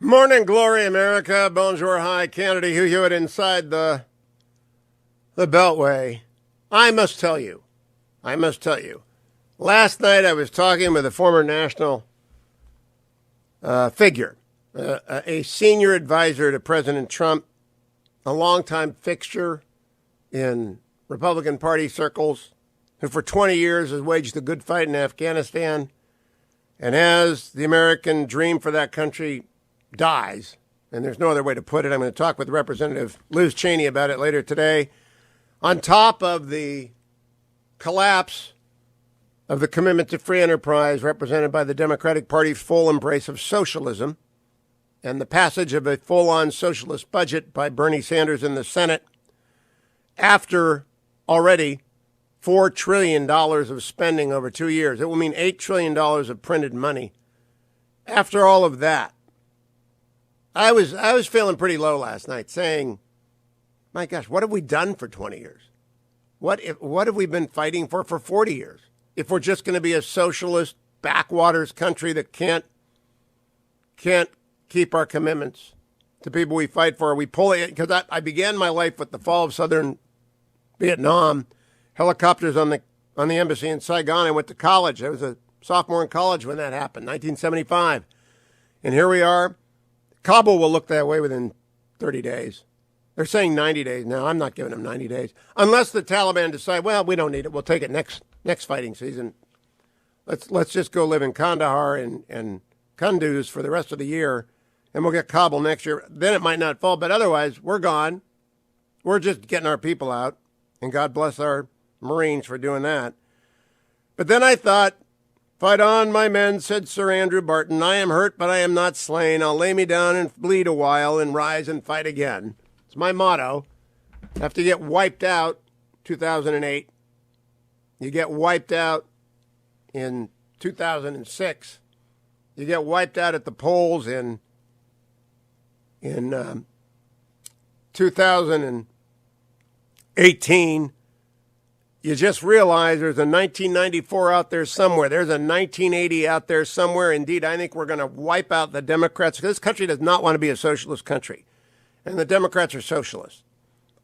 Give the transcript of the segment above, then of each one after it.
Morning glory, America. Bonjour, hi, Canada. Hugh Hewitt inside the Beltway. I must tell you. Last night I was talking with a former national figure, a senior advisor to President Trump, a longtime fixture in Republican Party circles, who for 20 years has waged a good fight in Afghanistan, and as the American dream for that country dies, and there's no other way to put it, I'm going to talk with Representative Liz Cheney about it later today, on top of the collapse of the commitment to free enterprise represented by the Democratic Party's full embrace of socialism and the passage of a full-on socialist budget by Bernie Sanders in the Senate after already $4 trillion of spending over 2 years. It will mean $8 trillion of printed money. After all of that, I was feeling pretty low last night, saying, my gosh, what have we done for 20 years? What have we been fighting for 40 years? If we're just going to be a socialist backwaters country that can't keep our commitments to people we fight for, we pull it. Because I began my life with the fall of southern Vietnam, helicopters on the embassy in Saigon. I went to college. I was a sophomore in college when that happened, 1975. And here we are. Kabul will look that way within 30 days. They're saying 90 days now. I'm not giving them 90 days. Unless the Taliban decide, well, we don't need it. We'll take it next fighting season. Let's just go live in Kandahar and Kunduz for the rest of the year, and we'll get Kabul next year. Then it might not fall, but otherwise, we're gone. We're just getting our people out, and God bless our Marines for doing that. But then I thought, fight on, my men, said Sir Andrew Barton. I am hurt, but I am not slain. I'll lay me down and bleed a while and rise and fight again. It's my motto. After you get wiped out, 2008, you get wiped out in 2006, you get wiped out at the polls in 2018, you just realize there's a 1994 out there somewhere. There's a 1980 out there somewhere. Indeed, I think we're going to wipe out the Democrats. This country does not want to be a socialist country. And the Democrats are socialists.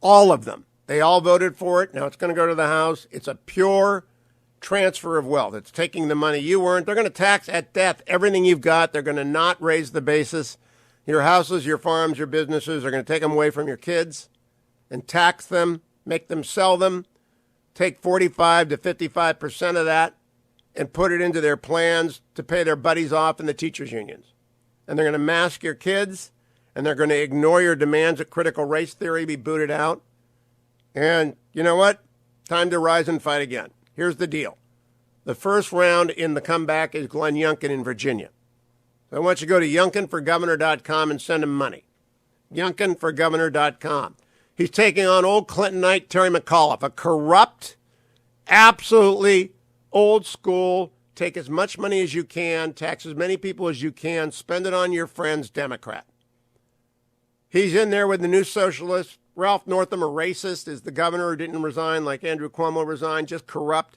All of them. They all voted for it. Now it's going to go to the House. It's a pure transfer of wealth. It's taking the money you earned. They're going to tax at death everything you've got. They're going to not raise the basis. Your houses, your farms, your businesses are going to take them away from your kids and tax them, make them sell them. Take 45 to 55% of that and put it into their plans to pay their buddies off in the teachers' unions. And they're going to mask your kids, and they're going to ignore your demands that critical race theory be booted out. And you know what? Time to rise and fight again. Here's the deal. The first round in the comeback is Glenn Youngkin in Virginia. So I want you to go to youngkinforgovernor.com and send him money. youngkinforgovernor.com. He's taking on old Clintonite Terry McAuliffe, a corrupt, absolutely old school, take as much money as you can, tax as many people as you can, spend it on your friends, Democrat. He's in there with the new socialists. Ralph Northam, a racist, is the governor who didn't resign like Andrew Cuomo resigned, just corrupt.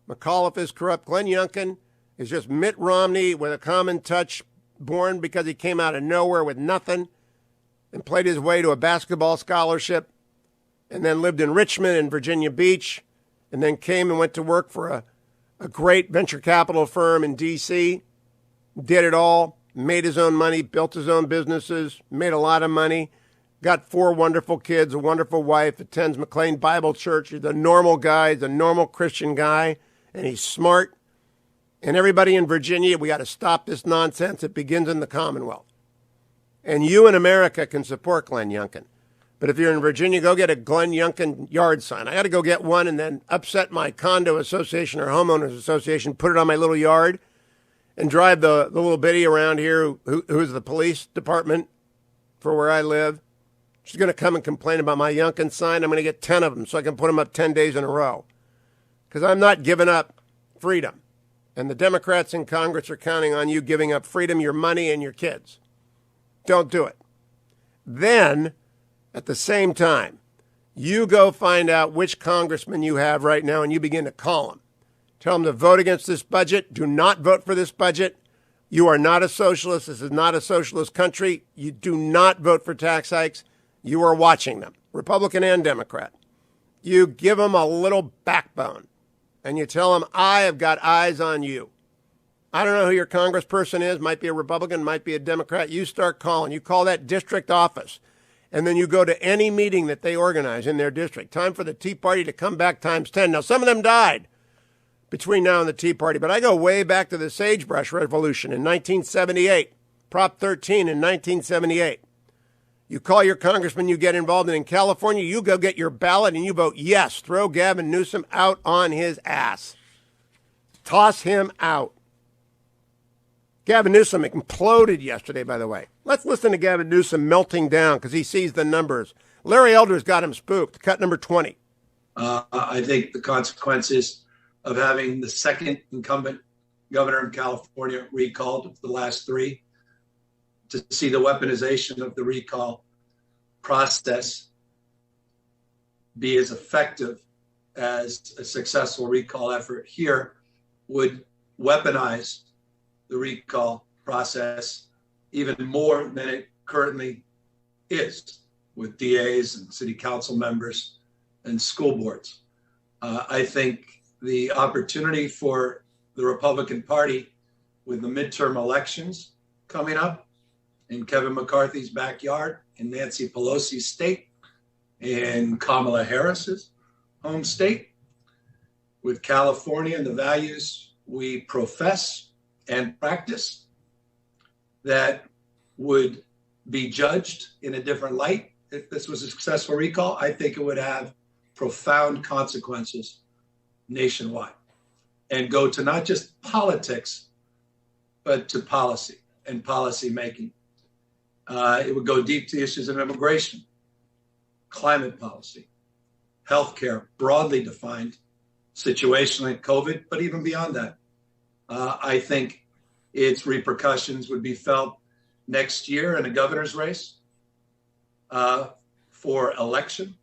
McAuliffe is corrupt. Glenn Youngkin is just Mitt Romney with a common touch, born because he came out of nowhere with nothing and played his way to a basketball scholarship and then lived in Richmond and Virginia Beach and then came and went to work for a great venture capital firm in D.C., did it all, made his own money, built his own businesses, made a lot of money, got 4 wonderful kids, a wonderful wife, attends McLean Bible Church. He's a normal guy, he's a normal Christian guy, and he's smart. And everybody in Virginia, we got to stop this nonsense. It begins in the Commonwealth. And you in America can support Glenn Youngkin. But if you're in Virginia, go get a Glenn Youngkin yard sign. I got to go get one and then upset my condo association or homeowners association, put it on my little yard, and drive the little bitty around here who's the police department for where I live. She's going to come and complain about my Youngkin sign. I'm going to get 10 of them so I can put them up 10 days in a row. Because I'm not giving up freedom. And the Democrats in Congress are counting on you giving up freedom, your money, and your kids. Don't do it. Then, at the same time, you go find out which congressman you have right now and you begin to call them. Tell them to vote against this budget. Do not vote for this budget. You are not a socialist. This is not a socialist country. You do not vote for tax hikes. You are watching them, Republican and Democrat. You give them a little backbone, and you tell them, I have got eyes on you. I don't know who your congressperson is. Might be a Republican, might be a Democrat. You start calling. You call that district office, and then you go to any meeting that they organize in their district. Time for the Tea Party to come back times 10. Now, some of them died between now and the Tea Party, but I go way back to the Sagebrush Revolution in 1978, Prop 13 in 1978. You call your congressman, you get involved, and in California, you go get your ballot and you vote yes. Throw Gavin Newsom out on his ass. Toss him out. Gavin Newsom imploded yesterday, by the way. Let's listen to Gavin Newsom melting down because he sees the numbers. Larry Elder's got him spooked. Cut number 20. I think the consequences of having the second incumbent governor in California recalled of the last three, to see the weaponization of the recall process be as effective as a successful recall effort here would weaponize the recall process even more than it currently is with DAs and city council members and school boards. I think the opportunity for the Republican Party with the midterm elections coming up in Kevin McCarthy's backyard, in Nancy Pelosi's state, in Kamala Harris's home state, with California and the values we profess and practice, that would be judged in a different light if this was a successful recall. I think it would have profound consequences nationwide and go to not just politics, but to policy and policy making. It would go deep to issues of immigration, climate policy, healthcare, broadly defined, situationally COVID, but even beyond that. I think its repercussions would be felt next year in a governor's race for election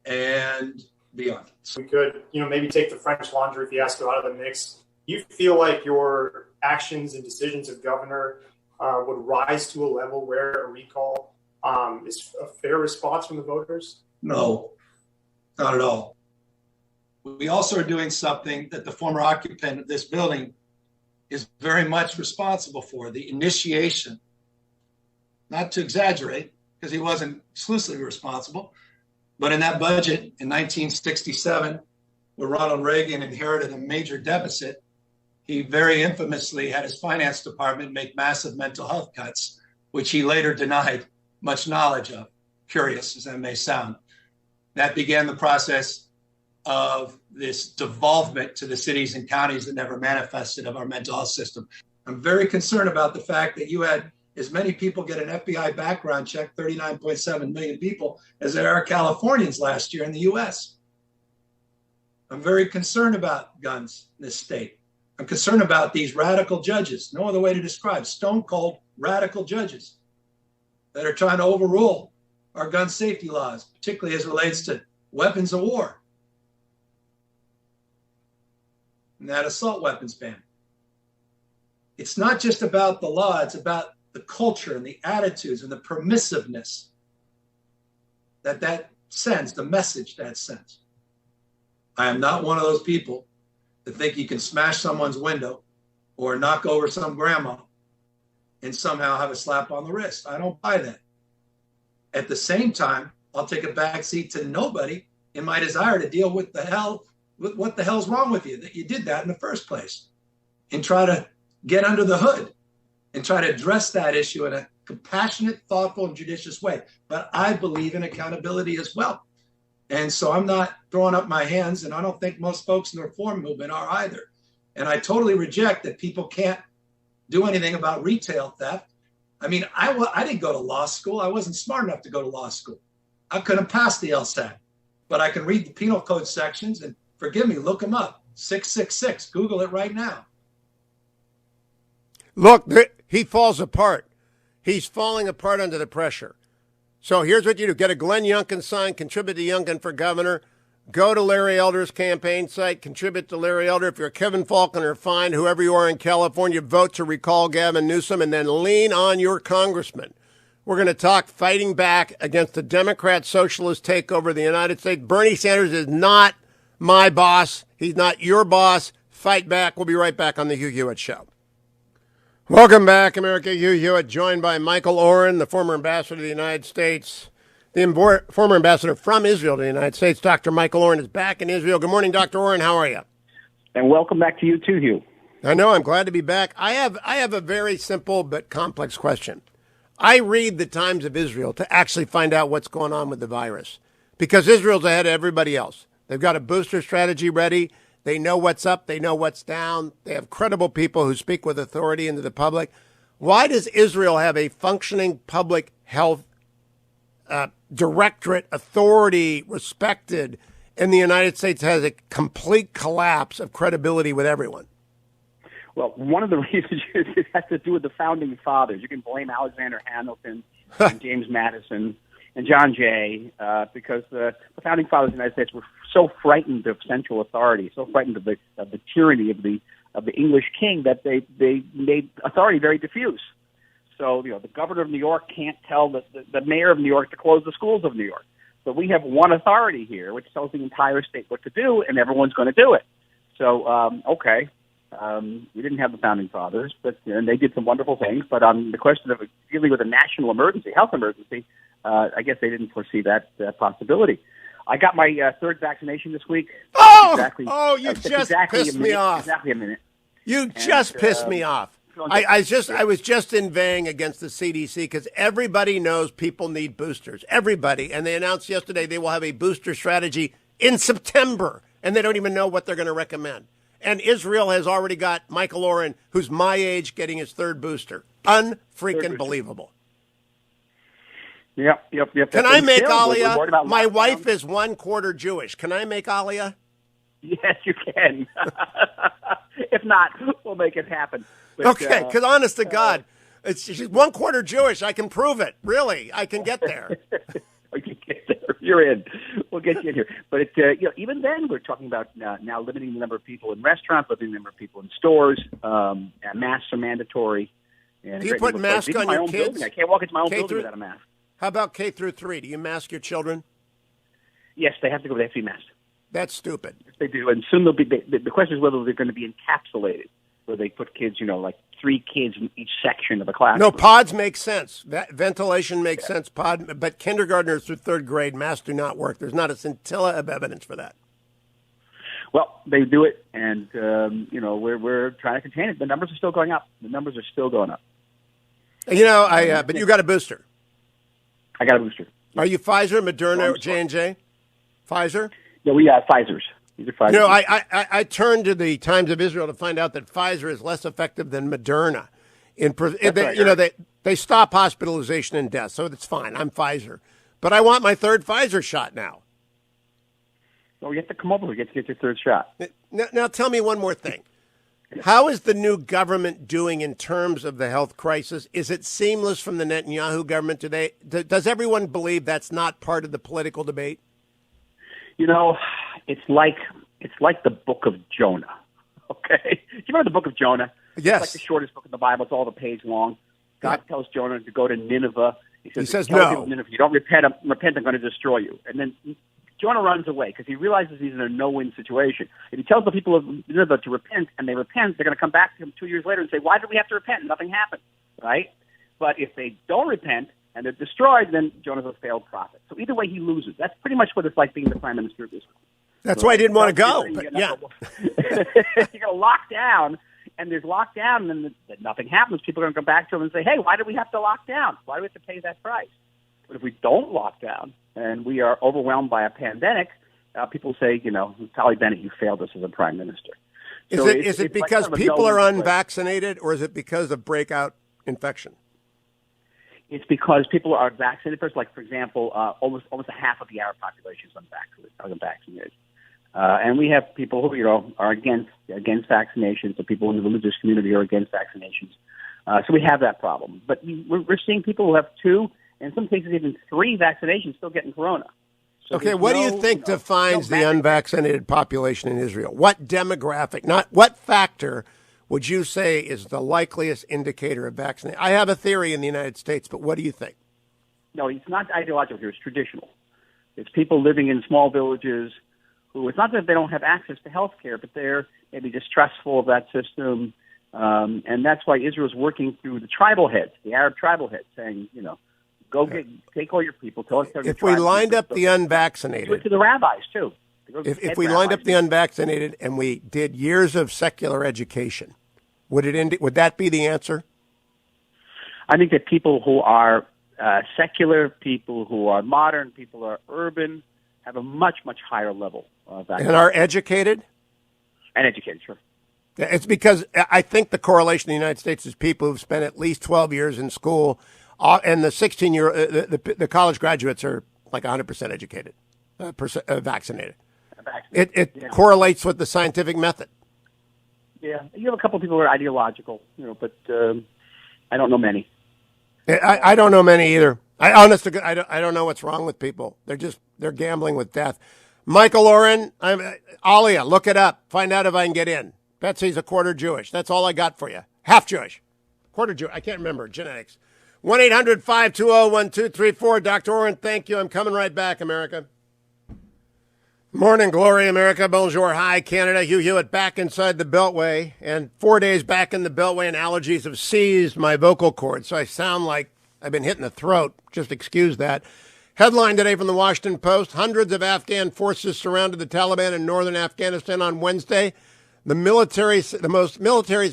and beyond. We could, maybe take the French Laundry fiasco out of the mix. You feel like your actions and decisions of governor would rise to a level where a recall is a fair response from the voters? No, not at all. We also are doing something that the former occupant of this building is very much responsible for, the initiation, not to exaggerate, because he wasn't exclusively responsible, but in that budget in 1967, where Ronald Reagan inherited a major deficit, he very infamously had his finance department make massive mental health cuts, which he later denied much knowledge of, curious as that may sound. That began the process of this devolvement to the cities and counties that never manifested of our mental health system. I'm very concerned about the fact that you had as many people get an FBI background check, 39.7 million people, as there are Californians last year in the US. I'm very concerned about guns in this state. I'm concerned about these radical judges, no other way to describe, stone cold radical judges that are trying to overrule our gun safety laws, particularly as it relates to weapons of war and that assault weapons ban. It's not just about the law, it's about the culture and the attitudes and the permissiveness that sends, the message that sends. I am not one of those people that think you can smash someone's window or knock over some grandma and somehow have a slap on the wrist. I don't buy that. At the same time, I'll take a backseat to nobody in my desire to deal with what the hell's wrong with you that you did that in the first place, and try to get under the hood and try to address that issue in a compassionate, thoughtful, and judicious way. But I believe in accountability as well. And so I'm not throwing up my hands, and I don't think most folks in the reform movement are either. And I totally reject that people can't do anything about retail theft. I mean, I didn't go to law school. I wasn't smart enough to go to law school. I couldn't pass the LSAT, but I can read the penal code sections, and forgive me, look them up. 666, Google it right now. Look, he falls apart. He's falling apart under the pressure. So here's what you do. Get a Glenn Youngkin sign, contribute to Youngkin for governor, Go to Larry Elder's campaign site, contribute to Larry Elder. If you're Kevin Faulconer, fine, whoever you are in California, vote to recall Gavin Newsom and then lean on your congressman. We're going to talk fighting back against the Democrat socialist takeover of the United States. Bernie Sanders is not my boss. He's not your boss. Fight back. We'll be right back on the Hugh Hewitt Show. Welcome back, America. Hugh Hewitt, joined by Michael Oren, the former ambassador to the United States. The former ambassador from Israel to the United States, Dr. Michael Oren, is back in Israel. Good morning, Dr. Oren. How are you? And welcome back to you too, Hugh. I know. I'm glad to be back. I have a very simple but complex question. I read the Times of Israel to actually find out what's going on with the virus because Israel's ahead of everybody else. They've got a booster strategy ready. They know what's up. They know what's down. They have credible people who speak with authority into the public. Why does Israel have a functioning public health directorate, authority, respected, and the United States has a complete collapse of credibility with everyone? Well, one of the reasons it has to do with the founding fathers. You can blame Alexander Hamilton and James Madison and John Jay because the founding fathers of the United States were so frightened of central authority, so frightened of the tyranny of the English king that they made authority very diffuse. So, the governor of New York can't tell the mayor of New York to close the schools of New York. But we have one authority here, which tells the entire state what to do, and everyone's going to do it. So, okay, we didn't have the founding fathers, and they did some wonderful things. But on the question of dealing with a national emergency, health emergency, I guess they didn't foresee that possibility. I got my third vaccination this week. You just pissed me off. Exactly a minute. You just pissed me off. I was just inveighing against the CDC because everybody knows people need boosters. Everybody. And they announced yesterday they will have a booster strategy in September, and they don't even know what they're going to recommend. And Israel has already got Michael Oren, who's my age, getting his third booster. Unfreaking believable. Yep. Can I make Aliyah? My wife is 1/4 Jewish. Can I make Aliyah? Yes, you can. If not, we'll make it happen. But, okay, because honest to God, she's 1/4 Jewish. I can prove it. Really, I can get there. You can get there. You're in. We'll get you in here. But even then, we're talking about now limiting the number of people in restaurants, limiting the number of people in stores. Masks are mandatory. And do you put masks on your kids? Building. I can't walk into my own building without a mask. How about K through 3? Do you mask your children? Yes, they have to go. They have to be masked. That's stupid. Yes, they do, and soon they'll be. The question is whether they're going to be encapsulated, where they put kids, like 3 kids in each section of a class. No, pods make sense. Ventilation makes sense. But kindergartners through 3rd grade, masks do not work. There's not a scintilla of evidence for that. Well, they do it, and we're trying to contain it. The numbers are still going up. But you got a booster. I got a booster. Are you Pfizer, Moderna, J&J? Pfizer? Yeah, we are Pfizers. These are Pfizers. I turned to the Times of Israel to find out that Pfizer is less effective than Moderna. They stop hospitalization and death, so it's fine. I'm Pfizer. But I want my 3rd Pfizer shot now. Well, you have to come over here to get your 3rd shot. Now tell me one more thing. How is the new government doing in terms of the health crisis? Is it seamless from the Netanyahu government today? Does everyone believe that's not part of the political debate? It's like the book of Jonah. Okay, do you remember the book of Jonah? Yes. It's like the shortest book in the Bible. It's all the page long. God tells Jonah to go to Nineveh. He says no. Nineveh, if you don't repent, I'm going to destroy you. And then Jonah runs away because he realizes he's in a no-win situation. If he tells the people of Nineveh to repent and they repent, they're going to come back to him 2 years later and say, why did we have to repent? Nothing happened, right? But if they don't repent and they're destroyed, then Jonah's a failed prophet. So either way, he loses. That's pretty much what it's like being the prime minister of Israel. That's why I didn't want to go. But yeah. You're going to lock down, and there's lockdown, and then nothing happens. People are going to come back to him and say, hey, why do we have to lock down? Why do we have to pay that price? But if we don't lock down and we are overwhelmed by a pandemic, people say, Sally Bennett, you failed us as a prime minister. Is it because people are unvaccinated, or is it because of breakout infection? It's because people are vaccinated first. Like, for example, almost a half of the Arab population is unvaccinated. And we have people who, are against vaccinations. So people in the religious community are against vaccinations. So we have that problem. But we're seeing people who have 2, in some cases even 3 vaccinations still getting corona. So Okay, what do you think defines the unvaccinated population in Israel? What demographic, not what factor, would you say is the likeliest indicator of vaccination? I have a theory in the United States, but what do you think? No, it's not ideological here. It's traditional. It's people living in small villages who, it's not that they don't have access to health care, but they're maybe distrustful of that system. And that's why Israel's working through the tribal heads, the Arab tribal heads, saying, take all your people. Tell us if we lined up the unvaccinated. Do it to the rabbis, too. If we lined up the unvaccinated and we did years of secular education, would that be the answer? I think that people who are secular, people who are modern, people who are urban, have a much, much higher level of vaccination. And are educated? And educated, sure. It's because I think the correlation in the United States is people who've spent at least 12 years in school, and the 16-year, the college graduates are like 100% educated, vaccinated. It correlates with the scientific method. Yeah, you have a couple of people who are ideological, but I don't know many. I don't know many either. I don't know what's wrong with people. They're gambling with death. Michael Oren, Alia, look it up. Find out if I can get in. Betsy's a quarter Jewish. That's all I got for you. Half Jewish. Quarter Jewish. I can't remember. Genetics. 1-800-520-1234. Dr. Oren, thank you. I'm coming right back, America. Morning, glory, America. Bonjour. Hi, Canada. Hugh Hewitt back inside the Beltway. And 4 days back in the Beltway, and allergies have seized my vocal cords. So I sound like I've been hit in the throat. Just excuse that. Headline today from the Washington Post. Hundreds of Afghan forces surrounded the Taliban in northern Afghanistan on Wednesday. The military's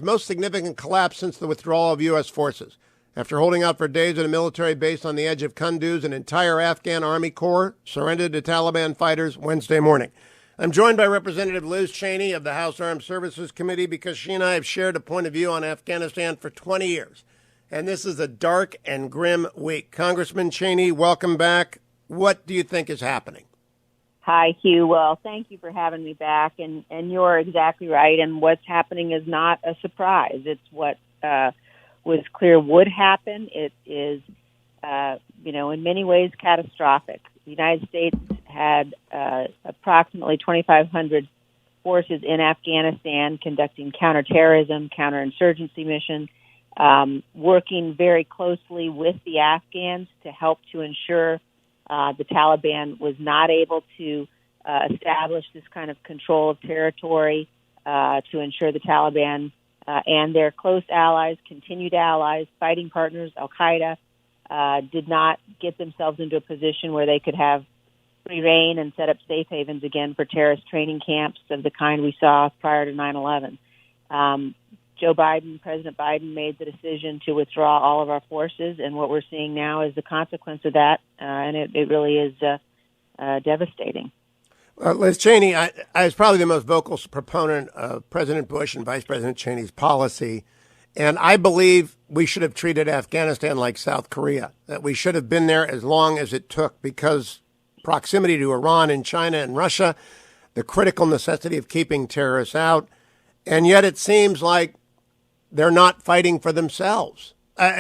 most significant collapse since the withdrawal of U.S. forces. After holding out for days at a military base on the edge of Kunduz, an entire Afghan Army Corps surrendered to Taliban fighters Wednesday morning. I'm joined by Representative Liz Cheney of the House Armed Services Committee because she and I have shared a point of view on Afghanistan for 20 years. And this is a dark and grim week. Congressman Cheney, welcome back. What do you think is happening? Hi, Hugh. Well, thank you for having me back. And you're exactly right. And what's happening is not a surprise. It's what was clear would happen. It is, in many ways catastrophic. The United States had approximately 2,500 forces in Afghanistan conducting counterterrorism, counterinsurgency missions, working very closely with the Afghans to help to ensure the Taliban was not able to establish this kind of control of territory, to ensure the Taliban and their close allies, continued allies, fighting partners, Al-Qaeda, did not get themselves into a position where they could have free reign and set up safe havens again for terrorist training camps of the kind we saw prior to 9/11. President Biden made the decision to withdraw all of our forces, and what we're seeing now is the consequence of that, and it really is devastating. Liz Cheney, I was probably the most vocal proponent of President Bush and Vice President Cheney's policy, and I believe we should have treated Afghanistan like South Korea, that we should have been there as long as it took because proximity to Iran and China and Russia, the critical necessity of keeping terrorists out, and yet it seems like they're not fighting for themselves.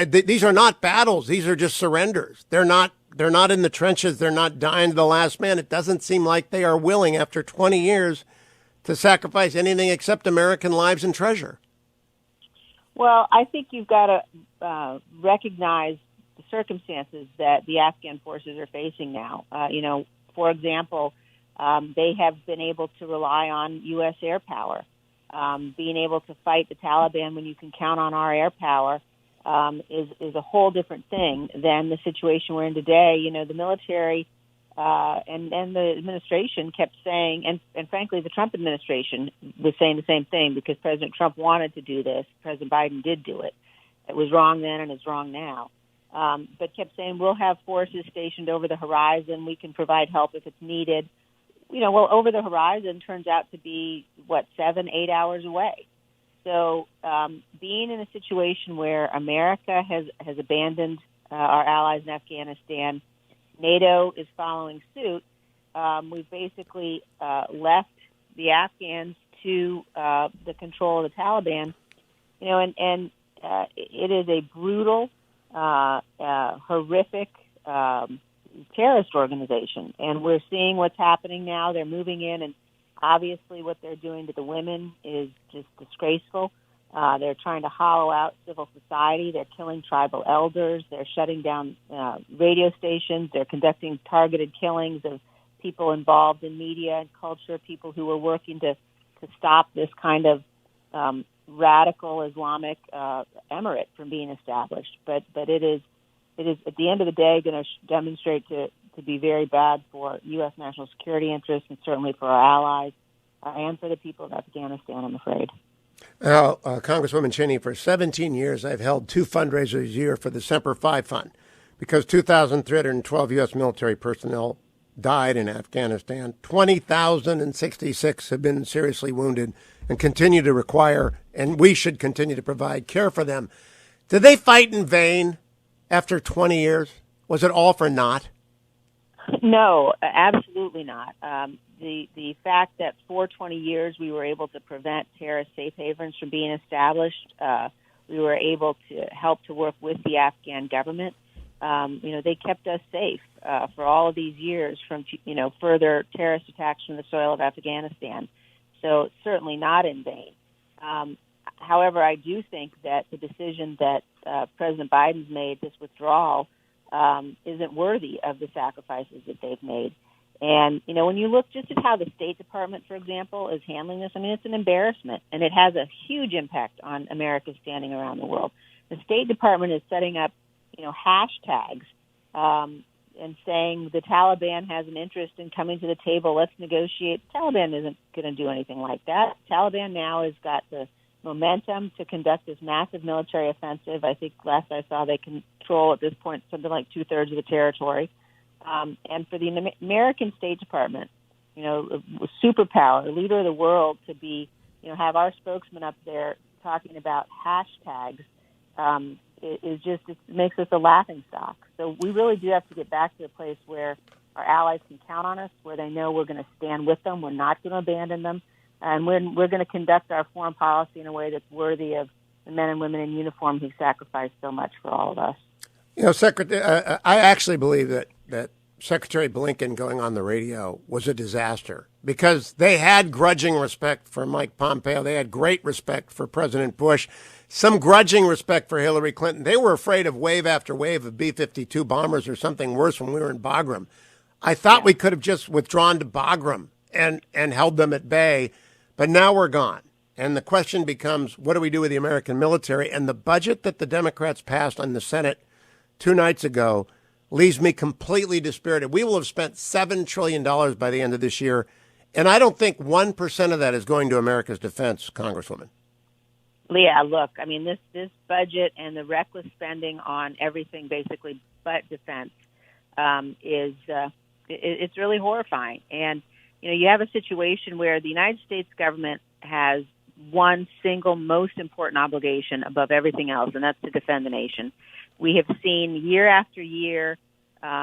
These are not battles. These are just surrenders. They're not in the trenches. They're not dying to the last man. It doesn't seem like they are willing, after 20 years, to sacrifice anything except American lives and treasure. Well, I think you've got to recognize the circumstances that the Afghan forces are facing now. For example, they have been able to rely on U.S. air power. Being able to fight the Taliban when you can count on our air power is a whole different thing than the situation we're in today. The military and the administration kept saying, and frankly, the Trump administration was saying the same thing because President Trump wanted to do this. President Biden did do it. It was wrong then and it's wrong now. But kept saying, we'll have forces stationed over the horizon. We can provide help if it's needed. Over the horizon turns out to be, 7-8 hours away. So being in a situation where America has abandoned our allies in Afghanistan, NATO is following suit, we've basically left the Afghans to the control of the Taliban. And it is a brutal, horrific, terrorist organization. And we're seeing what's happening now. They're moving in, and obviously what they're doing to the women is just disgraceful. They're trying to hollow out civil society. They're killing tribal elders. They're shutting down radio stations. They're conducting targeted killings of people involved in media and culture, people who are working to stop this kind of radical Islamic emirate from being established. But it is at the end of the day going to demonstrate to be very bad for U.S. national security interests and certainly for our allies and for the people of Afghanistan, I'm afraid. Now, Congresswoman Cheney, for 17 years, I've held 2 fundraisers a year for the Semper Fi Fund because 2,312 U.S. military personnel died in Afghanistan. 20,066 have been seriously wounded and continue to require, and we should continue to provide care for them. Did they fight in vain after 20 years? Was it all for naught? No, absolutely not. The fact that for 20 years we were able to prevent terrorist safe havens from being established, we were able to help to work with the Afghan government. They kept us safe for all of these years from further terrorist attacks from the soil of Afghanistan. So certainly not in vain. However, I do think that the decision that President Biden's made, this withdrawal, isn't worthy of the sacrifices that they've made. And, when you look just at how the State Department, for example, is handling this, it's an embarrassment, and it has a huge impact on America's standing around the world. The State Department is setting up, hashtags and saying the Taliban has an interest in coming to the table, let's negotiate. The Taliban isn't going to do anything like that. The Taliban now has got the momentum to conduct this massive military offensive. I think last I saw they control at this point something like 2/3 of the territory. And for the American State Department, superpower, leader of the world, to be, have our spokesman up there talking about hashtags, it makes us a laughing stock. So we really do have to get back to a place where our allies can count on us, where they know we're going to stand with them, we're not going to abandon them, and we're going to conduct our foreign policy in a way that's worthy of the men and women in uniform who sacrificed so much for all of us. Secretary, I actually believe that Secretary Blinken going on the radio was a disaster because they had grudging respect for Mike Pompeo. They had great respect for President Bush, some grudging respect for Hillary Clinton. They were afraid of wave after wave of B-52 bombers or something worse when we were in Bagram. I thought we could have just withdrawn to Bagram and held them at bay, but now we're gone. And the question becomes, what do we do with the American military? And the budget that the Democrats passed on the Senate 2 nights ago leaves me completely dispirited. We will have spent $7 trillion by the end of this year, and I don't think 1% of that is going to America's defense, Congresswoman. Yeah, look, this budget and the reckless spending on everything basically but defense it's really horrifying. And, you have a situation where the United States government has one single most important obligation above everything else, and that's to defend the nation. We have seen year after year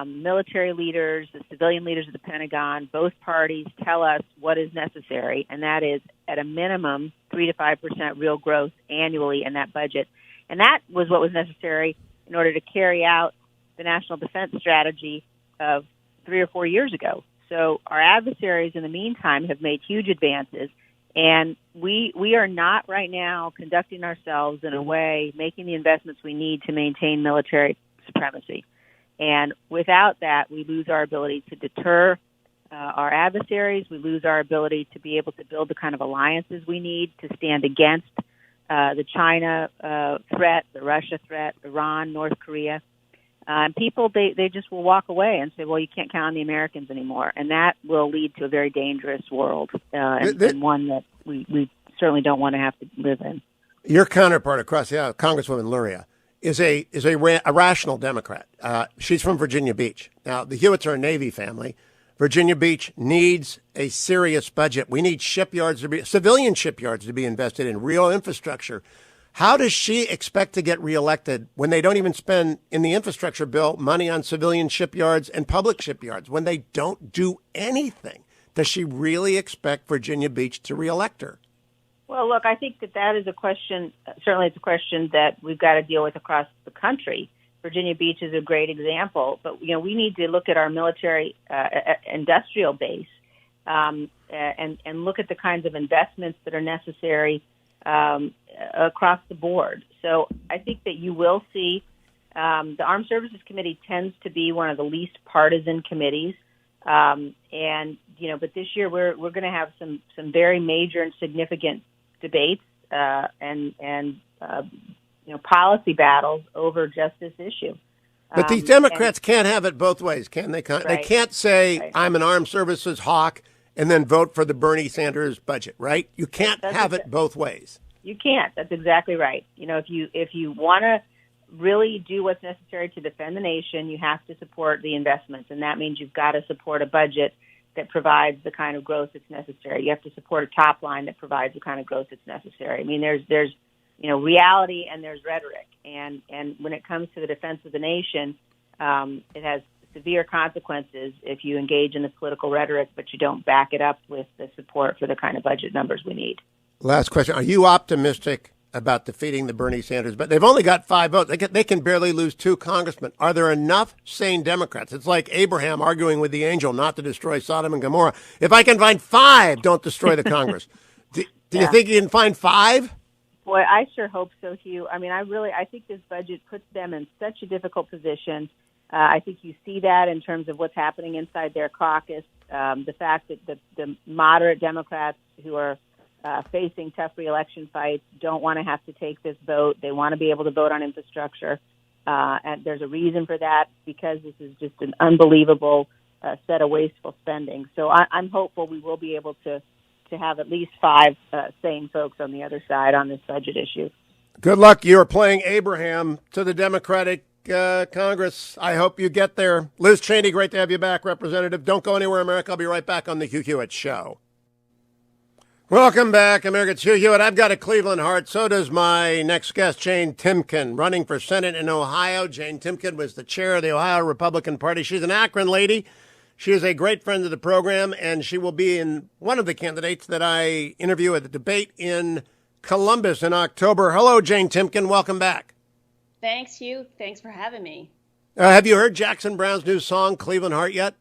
military leaders, the civilian leaders of the Pentagon, both parties tell us what is necessary, and that is at a minimum 3 to 5% real growth annually in that budget. And that was what was necessary in order to carry out the national defense strategy of 3 or 4 years ago. So our adversaries in the meantime have made huge advances, and we are not right now conducting ourselves in a way, making the investments we need to maintain military supremacy. And without that, we lose our ability to deter our adversaries. We lose our ability to be able to build the kind of alliances we need to stand against the China threat, the Russia threat, Iran, North Korea. And people, they just will walk away and say, well, you can't count on the Americans anymore. And that will lead to a very dangerous world and one that we certainly don't want to have to live in. Your counterpart across the aisle, Congresswoman Luria, is a rational Democrat. She's from Virginia Beach. Now, the Hewitts are a Navy family. Virginia Beach needs a serious budget. We need civilian shipyards to be invested in, real infrastructure. How does she expect to get reelected when they don't even spend in the infrastructure bill money on civilian shipyards and public shipyards, when they don't do anything? Does she really expect Virginia Beach to reelect her? Well, look, I think that is a question, certainly it's a question that we've got to deal with across the country. Virginia Beach is a great example. But we need to look at our military industrial base and look at the kinds of investments that are necessary across the board. So I think that you will see the Armed Services Committee tends to be one of the least partisan committees. But this year we're going to have some very major and significant debates and policy battles over just this issue. But these Democrats can't have it both ways, can they? Right. They can't say, I'm an armed services hawk and then vote for the Bernie Sanders budget, right? You can't have it both ways. You can't. That's exactly right. If you want to really do what's necessary to defend the nation, you have to support the investments, and that means you've got to support a budget that provides the kind of growth that's necessary. You have to support a top line that provides the kind of growth that's necessary. I mean, there's reality and there's rhetoric, and when it comes to the defense of the nation, it has severe consequences if you engage in the political rhetoric, but you don't back it up with the support for the kind of budget numbers we need. Last question. Are you optimistic about defeating the Bernie Sanders? But they've only got 5 votes. They can barely lose 2 congressmen. Are there enough sane Democrats? It's like Abraham arguing with the angel not to destroy Sodom and Gomorrah. If I can find 5, don't destroy the Congress. Do you think you can find 5? Boy, I sure hope so, Hugh. I mean, I think this budget puts them in such a difficult position. I think you see that in terms of what's happening inside their caucus. The fact that the moderate Democrats who are facing tough reelection fights don't want to have to take this vote. They want to be able to vote on infrastructure. And there's a reason for that, because this is just an unbelievable set of wasteful spending. So I'm hopeful we will be able to have at least 5 sane folks on the other side on this budget issue. Good luck. You're playing Abraham to the Democratic Congress. I hope you get there. Liz Cheney, great to have you back, Representative. Don't go anywhere, America. I'll be right back on the Hugh Hewitt Show. Welcome back, America. It's Hugh Hewitt. I've got a Cleveland heart. So does my next guest, Jane Timken, running for Senate in Ohio. Jane Timken was the chair of the Ohio Republican Party. She's an Akron lady. She is a great friend of the program, and she will be in one of the candidates that I interview at the debate in Columbus in October. Hello, Jane Timken. Welcome back. Thanks, Hugh. Thanks for having me. Have you heard Jackson Browne's new song, Cleveland Heart, yet?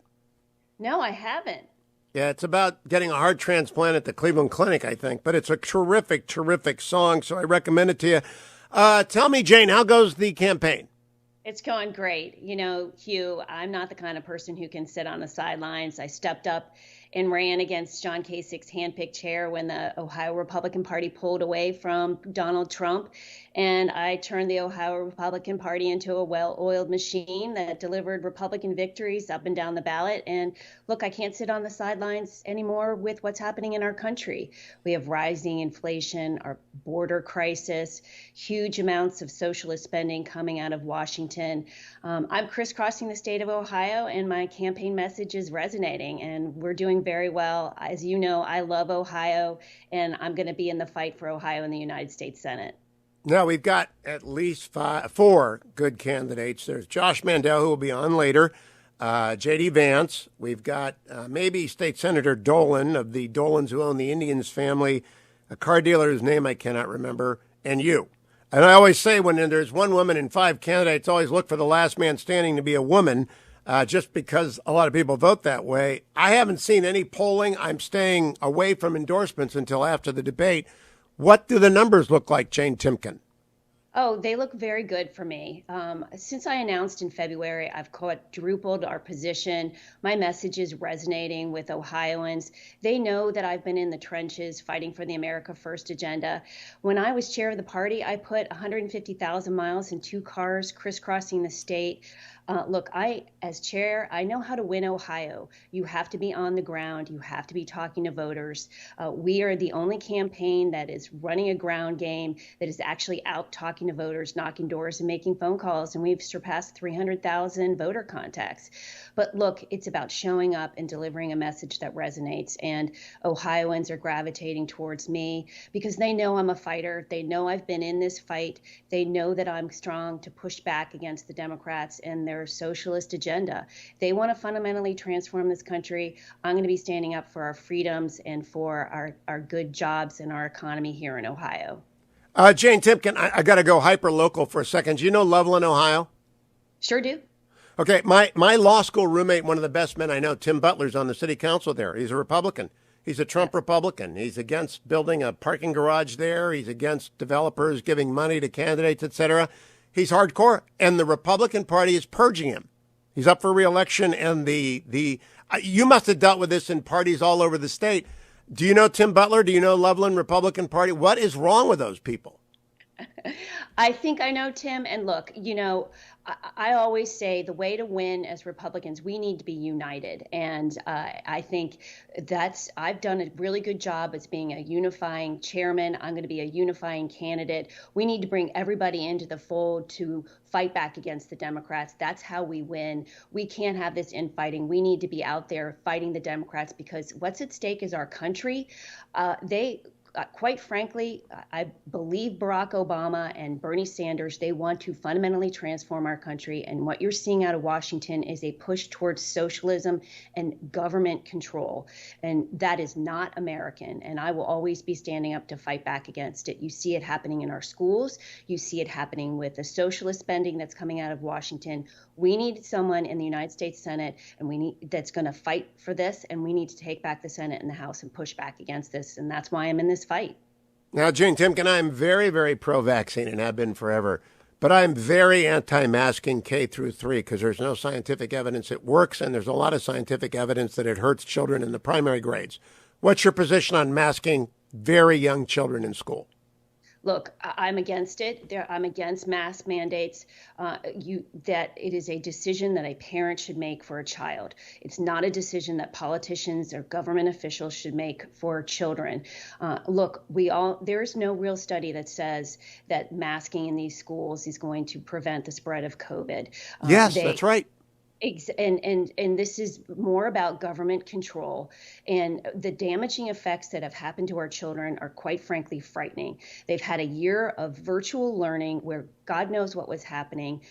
No, I haven't. Yeah, it's about getting a heart transplant at the Cleveland Clinic, I think. But it's a terrific, terrific song, so I recommend it to you. Tell me, Jane, how goes the campaign? It's going great. Hugh, I'm not the kind of person who can sit on the sidelines. I stepped up and ran against John Kasich's handpicked chair when the Ohio Republican Party pulled away from Donald Trump. And I turned the Ohio Republican Party into a well-oiled machine that delivered Republican victories up and down the ballot. And look, I can't sit on the sidelines anymore with what's happening in our country. We have rising inflation, our border crisis, huge amounts of socialist spending coming out of Washington. I'm crisscrossing the state of Ohio, and my campaign message is resonating, and we're doing very well. As you know, I love Ohio, and I'm going to be in the fight for Ohio in the United States Senate. Now, we've got at least 4 good candidates. There's Josh Mandel, who will be on later, J.D. Vance. We've got maybe State Senator Dolan of the Dolans who own the Indians family, a car dealer whose name I cannot remember, and you. And I always say when there's one woman in 5 candidates, always look for the last man standing to be a woman, just because a lot of people vote that way. I haven't seen any polling. I'm staying away from endorsements until after the debate. What do the numbers look like, Jane Timken? Oh, they look very good for me. Since I announced in February, I've quadrupled our position. My message is resonating with Ohioans. They know that I've been in the trenches fighting for the America First agenda. When I was chair of the party, I put 150,000 miles in 2 cars crisscrossing the state. Look, as chair, I know how to win Ohio. You have to be on the ground. You have to be talking to voters. We are the only campaign that is running a ground game, that is actually out talking to voters, knocking doors and making phone calls. And we've surpassed 300,000 voter contacts. But look, it's about showing up and delivering a message that resonates. And Ohioans are gravitating towards me because they know I'm a fighter. They know I've been in this fight. They know that I'm strong to push back against the Democrats and their socialist agenda. They want to fundamentally transform this country. I'm going to be standing up for our freedoms and for our good jobs and our economy here in Ohio. Jane Timken, I got to go hyper local for a second. Do you know Loveland, Ohio? Sure do. Okay, my law school roommate, one of the best men I know, Tim Butler's on the city council there. He's a Republican. He's a Trump Republican. He's against building a parking garage there. He's against developers giving money to candidates, etc. He's hardcore, and the Republican Party is purging him. He's up for re-election, and you must have dealt with this in parties all over the state. Do you know Tim Butler? Do you know Loveland Republican Party? What is wrong with those people? I think I know Tim. And look, I always say the way to win as Republicans, we need to be united. And I think I've done a really good job as being a unifying chairman. I'm going to be a unifying candidate. We need to bring everybody into the fold to fight back against the Democrats. That's how we win. We can't have this infighting. We need to be out there fighting the Democrats, because what's at stake is our country. Quite frankly, I believe Barack Obama and Bernie Sanders, they want to fundamentally transform our country. And what you're seeing out of Washington is a push towards socialism and government control. And that is not American. And I will always be standing up to fight back against it. You see it happening in our schools. You see it happening with the socialist spending that's coming out of Washington. We need someone in the United States Senate that's going to fight for this. And we need to take back the Senate and the House and push back against this. And that's why I'm in this fight. Now, Jane Timken, I'm very, very pro-vaccine and have been forever, but I'm very anti-masking K through 3 because there's no scientific evidence it works, and there's a lot of scientific evidence that it hurts children in the primary grades. What's your position on masking very young children in school? Look, I'm against it. I'm against mask mandates. That it is a decision that a parent should make for a child. It's not a decision that politicians or government officials should make for children. Look, there's no real study that says that masking in these schools is going to prevent the spread of COVID. Yes, that's right. And this is more about government control, and the damaging effects that have happened to our children are quite frankly frightening. They've had a year of virtual learning where God knows what was happening,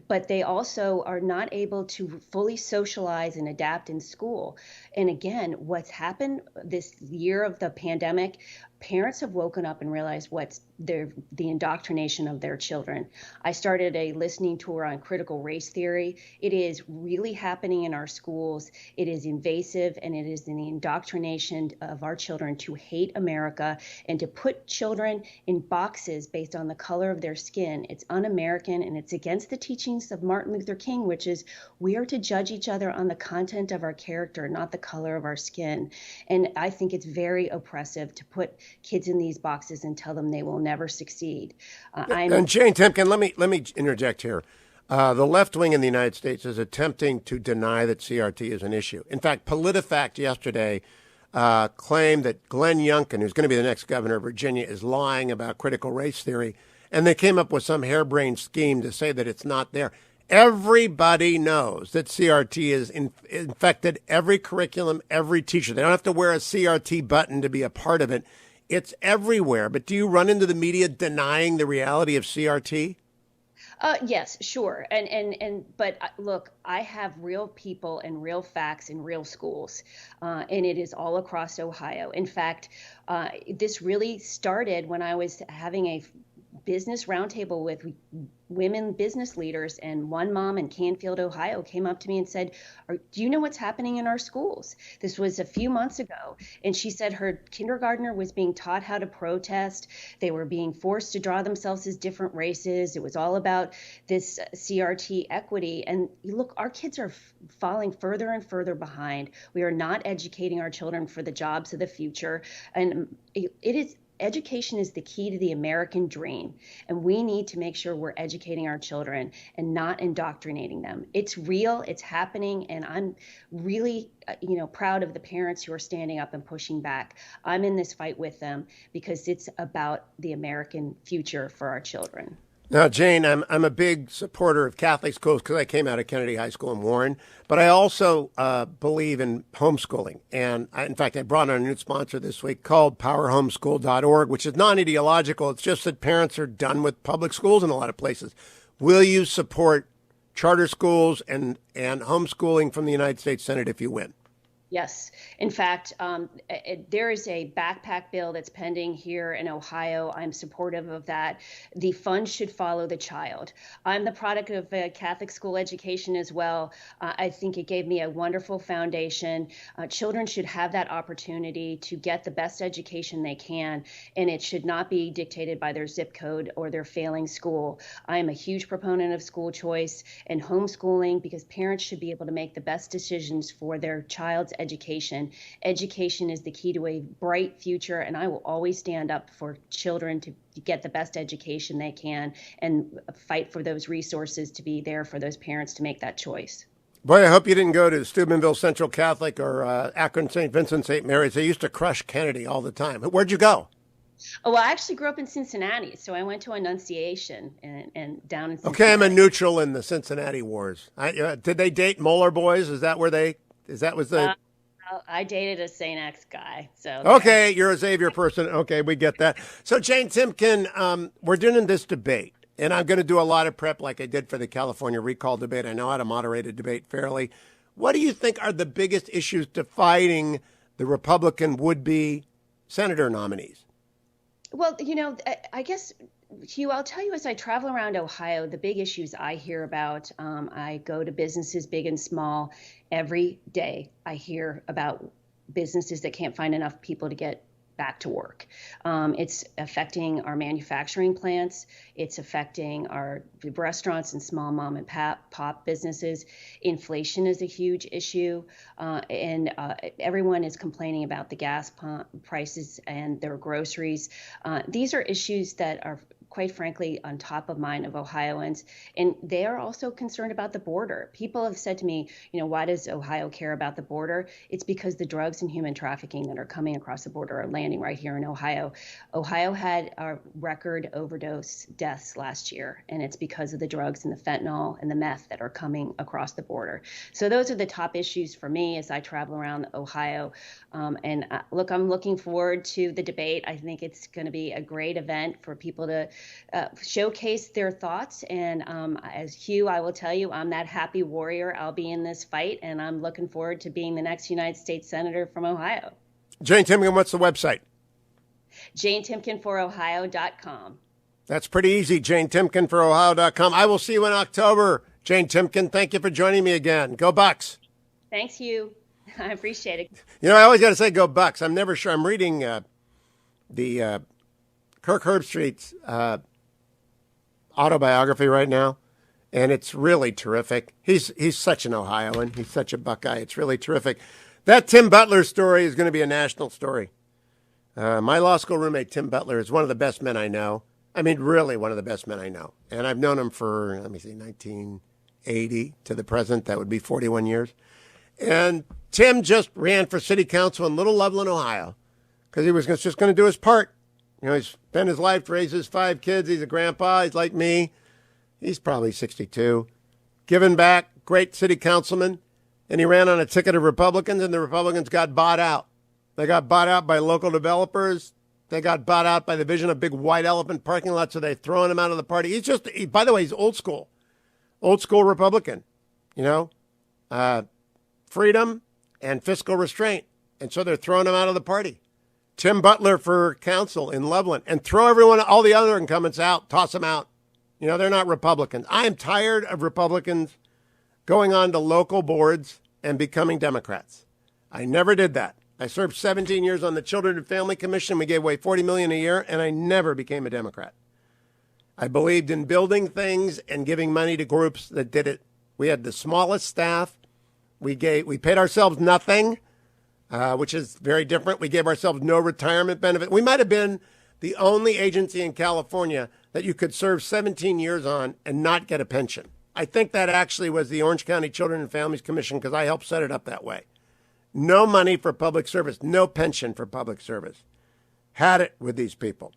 but they also are not able to fully socialize and adapt in school. And again, what's happened this year of the pandemic, parents have woken up and realized what's the indoctrination of their children. I started a listening tour on critical race theory. It is really happening in our schools. It is invasive, and it is in the indoctrination of our children to hate America and to put children in boxes based on the color of their skin. It's un-American, and it's against the teachings of Martin Luther King, which is we are to judge each other on the content of our character, not the color of our skin. And I think it's very oppressive to put kids in these boxes and tell them they will never succeed. And Jane Timken, let me interject here. The left wing in the United States is attempting to deny that CRT is an issue. In fact, PolitiFact yesterday claimed that Glenn Youngkin, who's going to be the next governor of Virginia, is lying about critical race theory. And they came up with some harebrained scheme to say that it's not there. Everybody knows that CRT has infected every curriculum, every teacher. They don't have to wear a CRT button to be a part of it. It's everywhere. But do you run into the media denying the reality of CRT? Yes, sure. But look, I have real people and real facts in real schools, and it is all across Ohio. In fact, this really started when I was having a business roundtable with women business leaders, and one mom in Canfield, Ohio came up to me and said, do you know what's happening in our schools? This was a few months ago. And she said her kindergartner was being taught how to protest. They were being forced to draw themselves as different races. It was all about this CRT equity. And look, our kids are falling further and further behind. We are not educating our children for the jobs of the future. And education is the key to the American dream, and we need to make sure we're educating our children and not indoctrinating them. It's real, it's happening, and I'm really, proud of the parents who are standing up and pushing back. I'm in this fight with them because it's about the American future for our children. Now, Jane, I'm a big supporter of Catholic schools because I came out of Kennedy High School in Warren, but I also believe in homeschooling. And in fact, I brought on a new sponsor this week called powerhomeschool.org, which is non-ideological. It's just that parents are done with public schools in a lot of places. Will you support charter schools and homeschooling from the United States Senate if you win? Yes. In fact, there is a backpack bill that's pending here in Ohio. I'm supportive of that. The funds should follow the child. I'm the product of a Catholic school education as well. I think it gave me a wonderful foundation. Children should have that opportunity to get the best education they can, and it should not be dictated by their zip code or their failing school. I am a huge proponent of school choice and homeschooling because parents should be able to make the best decisions for their child's education. Education is the key to a bright future, and I will always stand up for children to get the best education they can and fight for those resources to be there for those parents to make that choice. Boy, I hope you didn't go to Steubenville Central Catholic or Akron St. Vincent St. Mary's. They used to crush Kennedy all the time. Where'd you go? Oh, well, I actually grew up in Cincinnati, so I went to Annunciation and down in Cincinnati. Okay, I'm a neutral in the Cincinnati Wars. Did they date Moeller boys? Is that where they? I dated a St. X guy. So okay, you're a Xavier person. Okay, we get that. So Jane Timken, we're doing this debate, and I'm going to do a lot of prep like I did for the California recall debate. I know how to moderate a debate fairly. What do you think are the biggest issues dividing the Republican would-be senator nominees? Well, I guess, Hugh, I'll tell you as I travel around Ohio, the big issues I hear about, I go to businesses big and small every day. I hear about businesses that can't find enough people to get back to work. It's affecting our manufacturing plants. It's affecting our restaurants and small mom and pop businesses. Inflation is a huge issue. And everyone is complaining about the gas prices and their groceries. These are issues that are quite frankly, on top of mind of Ohioans. And they are also concerned about the border. People have said to me, why does Ohio care about the border? It's because the drugs and human trafficking that are coming across the border are landing right here in Ohio. Ohio had a record overdose deaths last year, and it's because of the drugs and the fentanyl and the meth that are coming across the border. So those are the top issues for me as I travel around Ohio. Look, I'm looking forward to the debate. I think it's going to be a great event for people to showcase their thoughts. And as Hugh, I will tell you, I'm that happy warrior. I'll be in this fight, and I'm looking forward to being the next United States Senator from Ohio. Jane Timken, what's the website? JaneTimkenForOhio.com. That's pretty easy, JaneTimkenForOhio.com. I will see you in October. Jane Timken, thank you for joining me again. Go Bucks. Thanks, Hugh. I appreciate it. I always got to say go Bucks. I'm never sure. I'm reading the Kirk Herbstreit's autobiography right now, and it's really terrific. He's such an Ohioan. He's such a Buckeye. It's really terrific. That Tim Butler story is going to be a national story. My law school roommate, Tim Butler, is one of the best men I know. I mean, really one of the best men I know. And I've known him for, 1980 to the present. That would be 41 years. And Tim just ran for city council in Little Loveland, Ohio, because he was just going to do his part. He's spent his life to raise his 5 kids. He's a grandpa. He's like me. He's probably 62. Giving back, great city councilman. And he ran on a ticket of Republicans, and the Republicans got bought out. They got bought out by local developers. They got bought out by the vision of big white elephant parking lots, so they're throwing him out of the party. By the way, he's old school Republican, freedom and fiscal restraint. And so they're throwing him out of the party. Tim Butler for council in Loveland, and throw all the other incumbents out, toss them out. They're not Republicans. I am tired of Republicans going on to local boards and becoming Democrats. I never did that. I served 17 years on the Children and Family Commission. We gave away $40 million a year, and I never became a Democrat. I believed in building things and giving money to groups that did it. We had the smallest staff. We paid ourselves nothing. Which is very different. We gave ourselves no retirement benefit. We might have been the only agency in California that you could serve 17 years on and not get a pension. I think that actually was the Orange County Children and Families Commission because I helped set it up that way. No money for public service, no pension for public service. Had it with these people.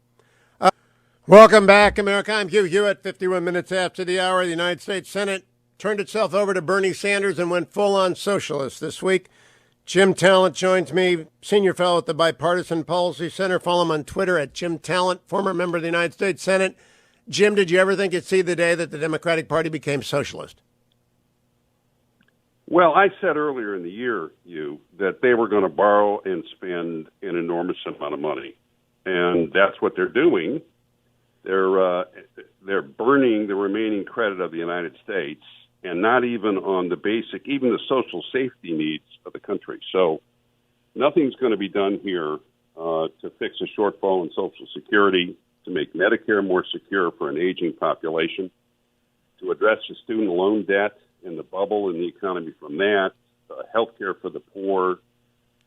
Welcome back, America. I'm Hugh Hewitt. 51 minutes after the hour, the United States Senate turned itself over to Bernie Sanders and went full-on socialist this week. Jim Talent joins me, senior fellow at the Bipartisan Policy Center. Follow him on Twitter at Jim Talent, former member of the United States Senate. Jim, did you ever think you'd see the day that the Democratic Party became socialist? Well, I said earlier in the year, that they were going to borrow and spend an enormous amount of money, and that's what they're doing. They're burning the remaining credit of the United States, and not even on even the social safety needs of the country. So nothing's going to be done here to fix a shortfall in Social Security, to make Medicare more secure for an aging population, to address the student loan debt and the bubble in the economy from that, health care for the poor.